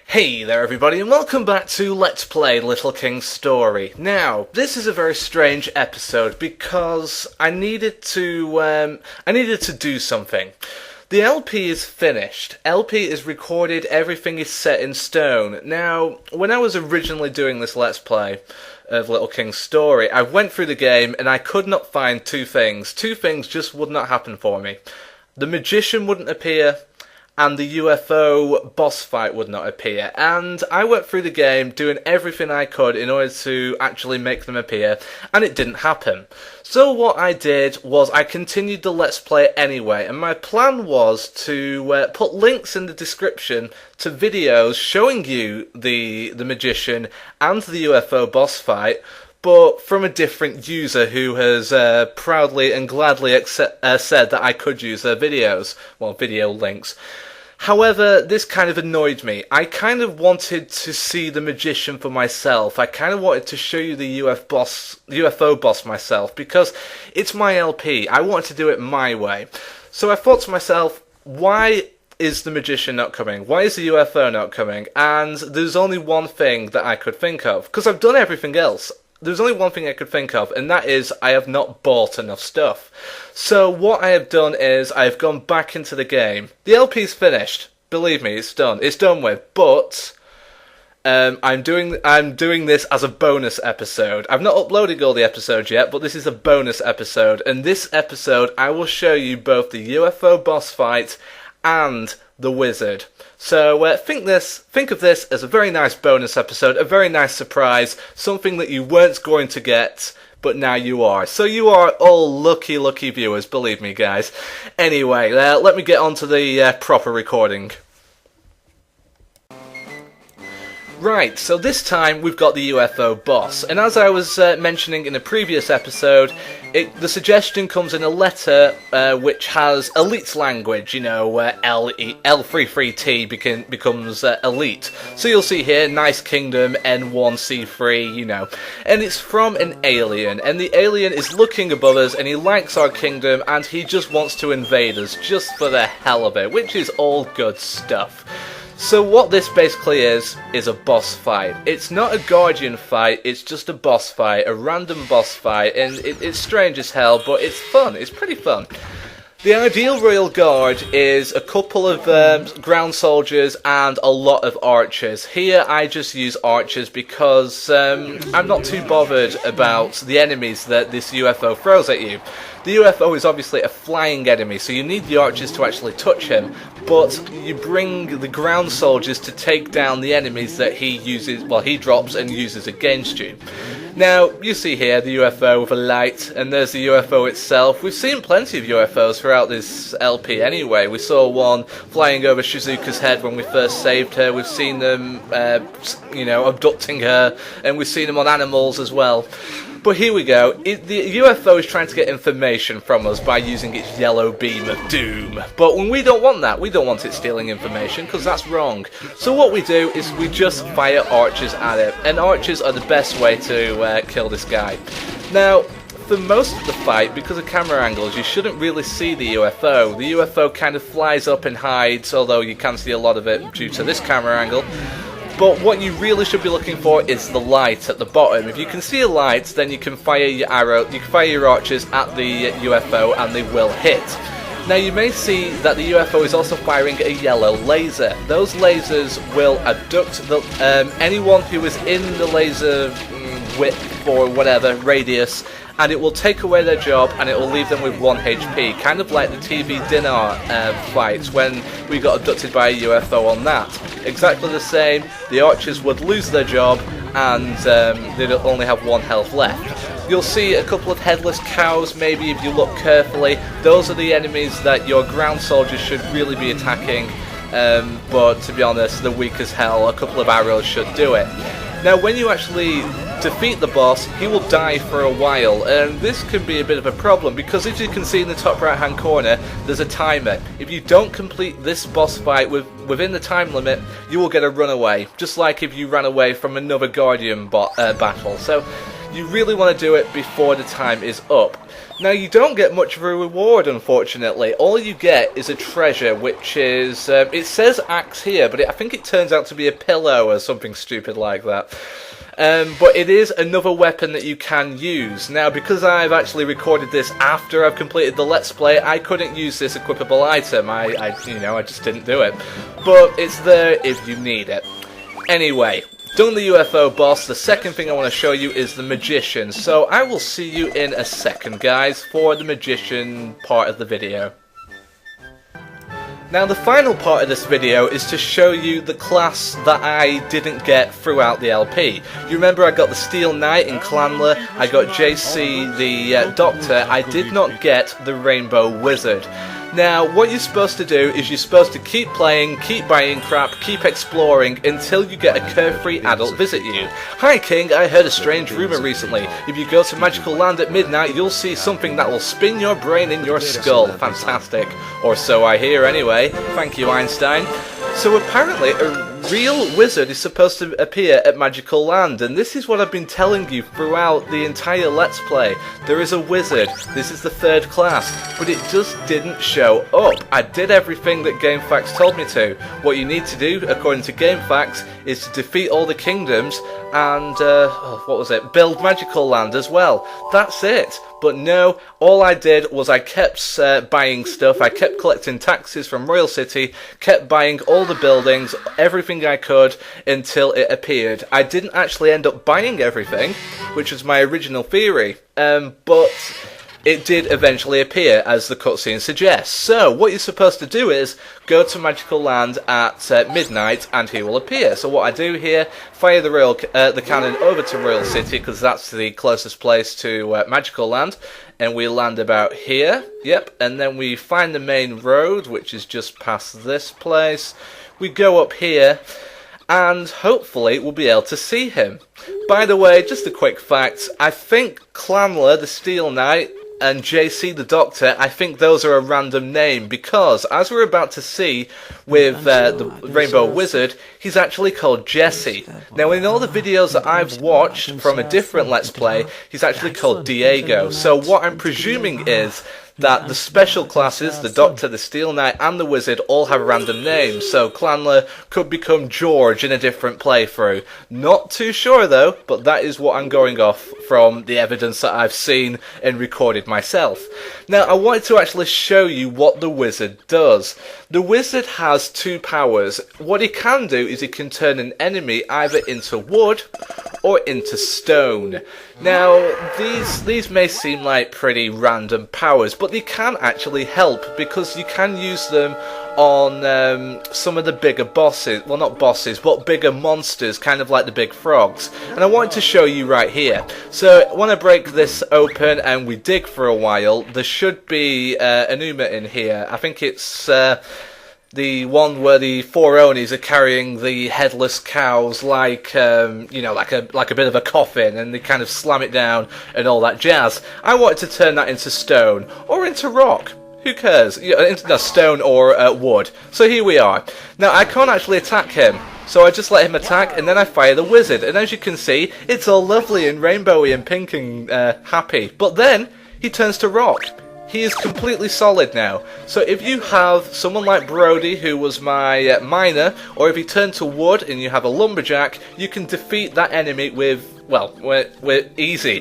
Hey there everybody, and welcome back to Let's Play Little King's Story. Now, this is a very strange episode because I needed to do something. The LP is finished. LP is recorded, everything is set in stone. Now, when I was originally doing this Let's Play of Little King's Story, I went through the game and I could not find two things. Two things just would not happen for me. The magician wouldn't appear, and the UFO boss fight would not appear. And I went through the game doing everything I could in order to actually make them appear, and it didn't happen. So what I did was I continued the Let's Play anyway, and my plan was to put links in the description to videos showing you the magician and the UFO boss fight, but from a different user who has proudly and gladly said that I could use their videos, well, video links. However, this kind of annoyed me. I kind of wanted to see the magician for myself. I kind of wanted to show you the UFO boss myself, because it's my LP. I wanted to do it my way. So I thought to myself, why is the magician not coming? Why is the UFO not coming? And there's only one thing that I could think of, because I've done everything else. There's only one thing I could think of, and that is I have not bought enough stuff. So what I have done is I have gone back into the game. The LP's finished. Believe me, it's done. It's done with. But I'm doing this as a bonus episode. I've not uploaded all the episodes yet, but this is a bonus episode. And this episode, I will show you both the UFO boss fight and the wizard. So think of this as a very nice bonus episode, a very nice surprise, something that you weren't going to get, but now you are. So you are all lucky viewers, believe me guys. Anyway, let me get on to the proper recording. Right, so this time we've got the UFO boss, and as I was mentioning in a previous episode, the suggestion comes in a letter which has elite language, you know, where L33T becomes elite. So you'll see here, nice kingdom, N1C3, you know, and it's from an alien, and the alien is looking above us, and he likes our kingdom, and he just wants to invade us, just for the hell of it, which is all good stuff. So what this basically is a boss fight. It's not a Guardian fight, it's just a boss fight, a random boss fight, and it's strange as hell, but it's fun, it's pretty fun. The ideal Royal Guard is a couple of ground soldiers and a lot of archers. Here I just use archers because I'm not too bothered about the enemies that this UFO throws at you. The UFO is obviously a flying enemy, so you need the archers to actually touch him, but you bring the ground soldiers to take down the enemies that he drops and uses against you. Now, you see here the UFO with a light, and there's the UFO itself. We've seen plenty of UFOs throughout this LP anyway. We saw one flying over Shizuka's head when we first saved her. We've seen them, abducting her, and we've seen them on animals as well. But here we go. The UFO is trying to get information from us by using its yellow beam of doom. But when we don't want that, we don't want it stealing information, because that's wrong. So what we do is we just fire archers at it, and archers are the best way to kill this guy. Now, for most of the fight, because of camera angles, you shouldn't really see the UFO. The UFO kind of flies up and hides, although you can see a lot of it due to this camera angle. But what you really should be looking for is the light at the bottom. If you can see a light, then you can fire your archers at the UFO and they will hit. Now you may see that the UFO is also firing a yellow laser. Those lasers will abduct anyone who is in the laser width or whatever, radius, and it will take away their job and it will leave them with 1 HP, kind of like the TV dinner fights when we got abducted by a UFO on that. Exactly the same, the archers would lose their job and they'd only have 1 health left. You'll see a couple of headless cows maybe if you look carefully. Those are the enemies that your ground soldiers should really be attacking, but to be honest, they're weak as hell. A couple of arrows should do it. Now when you actually defeat the boss, he will die for a while, and this can be a bit of a problem because as you can see in the top right hand corner, there's a timer. If you don't complete this boss fight within the time limit, you will get a runaway, just like if you ran away from another Guardian battle. So you really want to do it before the time is up. Now, you don't get much of a reward, unfortunately. All you get is a treasure, which is, it says axe here, but I think it turns out to be a pillow or something stupid like that. But it is another weapon that you can use. Now, because I've actually recorded this after I've completed the Let's Play, I couldn't use this equipable item. I just didn't do it. But it's there if you need it. Anyway, done the UFO boss. The second thing I want to show you is the magician. So I will see you in a second, guys, for the magician part of the video. Now, the final part of this video is to show you the class that I didn't get throughout the LP. You remember I got the Steel Knight in Clanler, I got JC the Doctor, I did not get the Rainbow Wizard. Now, what you're supposed to do is you're supposed to keep playing, keep buying crap, keep exploring until you get a carefree adult visit you. Hi King, I heard a strange rumour recently. If you go to Magical Land at midnight, you'll see something that will spin your brain in your skull. Fantastic. Or so I hear anyway. Thank you, Einstein. So apparently a real wizard is supposed to appear at Magical Land, and this is what I've been telling you throughout the entire Let's Play. There is a wizard, this is the third class, but it just didn't show up. I did everything that GameFAQs told me to. What you need to do, according to GameFAQs, is to defeat all the kingdoms and, build Magical Land as well. That's it. But no, all I did was I kept buying stuff, I kept collecting taxes from Royal City, kept buying all the buildings, everything I could, until it appeared. I didn't actually end up buying everything, which was my original theory, but it did eventually appear, as the cutscene suggests. So, what you're supposed to do is go to Magical Land at midnight, and he will appear. So what I do here, fire the cannon over to Royal City, because that's the closest place to Magical Land, and we land about here. Yep, and then we find the main road, which is just past this place. We go up here, and hopefully we'll be able to see him. By the way, just a quick fact, I think Clanler, the Steel Knight, and JC the Doctor, I think those are a random name, because as we're about to see with the Rainbow Wizard, he's actually called Jesse. Now, in all the videos that I've watched from a different Let's Play, he's actually called Diego. So what I'm presuming is that the special classes, the Doctor, the Steel Knight, and the Wizard all have random names, so Clanler could become George in a different playthrough. Not too sure though, but that is what I'm going off from the evidence that I've seen and recorded myself. Now, I wanted to actually show you what the Wizard does. The Wizard has two powers. What he can do is he can turn an enemy either into wood or into stone. Now, these may seem like pretty random powers, but they can actually help, because you can use them on some of the bigger bosses, well, not bosses, but bigger monsters, kind of like the big frogs. And I wanted to show you right here. So when I break this open and we dig for a while, there should be an Uma in here. I think it's the one where the four Onis are carrying the headless cows like, like a bit of a coffin, and they kind of slam it down and all that jazz. I wanted to turn that into stone, or into rock. Who cares? No, stone or wood. So here we are. Now, I can't actually attack him, so I just let him attack, and then I fire the wizard. And as you can see, it's all lovely and rainbowy and pink and happy. But then, he turns to rock. He is completely solid now. So if you have someone like Brody, who was my miner, or if he turned to wood and you have a lumberjack, you can defeat that enemy with, well, easily,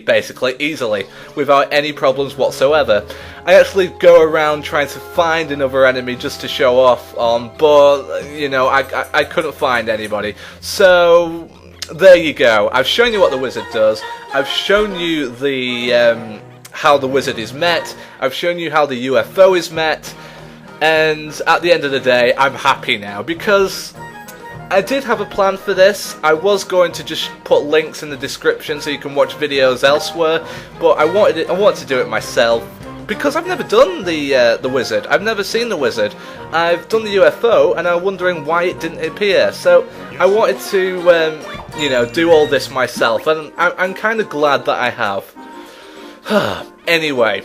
without any problems whatsoever. I actually go around trying to find another enemy just to show off on, but, I couldn't find anybody. So, there you go. I've shown you what the wizard does. I've shown you the how the wizard is met. I've shown you how the UFO is met. And at the end of the day, I'm happy now, because I did have a plan for this. I was going to just put links in the description so you can watch videos elsewhere, but I wanted to do it myself, because I've never done the wizard. I've never seen the wizard. I've done the UFO, and I'm wondering why it didn't appear. So I wanted to, do all this myself, and I'm kind of glad that I have. Anyway,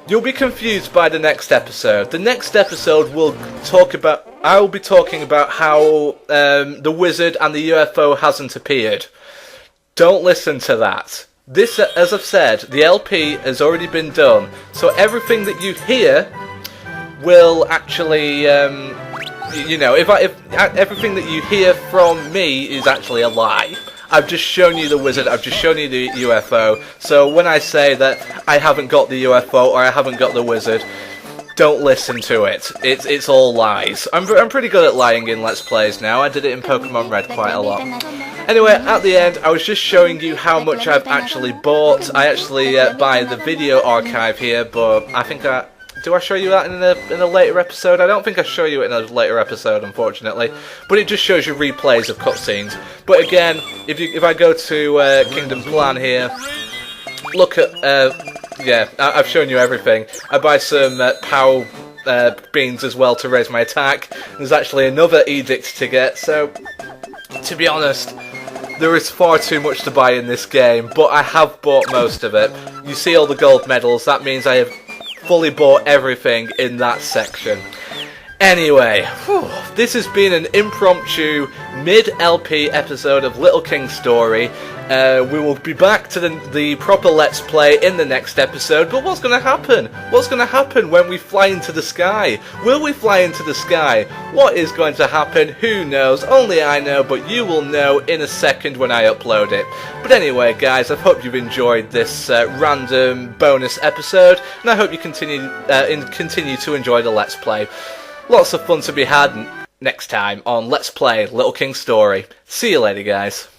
you'll be confused by the next episode. The next episode I will be talking about how the wizard and the UFO hasn't appeared. Don't listen to that. this, as I've said, the LP has already been done, so everything that you hear will actually, you know, if everything that you hear from me is actually a lie. I've just shown you the wizard, I've just shown you the UFO, so when I say that I haven't got the UFO or I haven't got the wizard, don't listen to it. It's all lies. I'm pretty good at lying in Let's Plays now. I did it in Pokemon Red quite a lot. Anyway, at the end, I was just showing you how much I've actually bought. I actually buy the video archive here, but I think do I show you that in a later episode? I don't think I show you it in a later episode, unfortunately. But it just shows you replays of cutscenes. But again, if I go to Kingdom Plan here, look at yeah, I've shown you everything. I buy some POW beans as well to raise my attack. There's actually another edict to get. So, to be honest, there is far too much to buy in this game. But I have bought most of it. You see all the gold medals. That means I have fully bought everything in that section. Anyway, this has been an impromptu mid-LP episode of Little King's Story. We will be back to the proper Let's Play in the next episode, but what's going to happen? What's going to happen when we fly into the sky? Will we fly into the sky? What is going to happen? Who knows? Only I know, but you will know in a second when I upload it. But anyway, guys, I hope you've enjoyed this random bonus episode, and I hope you continue to enjoy the Let's Play. Lots of fun to be had next time on Let's Play Little King's Story. See you later, guys.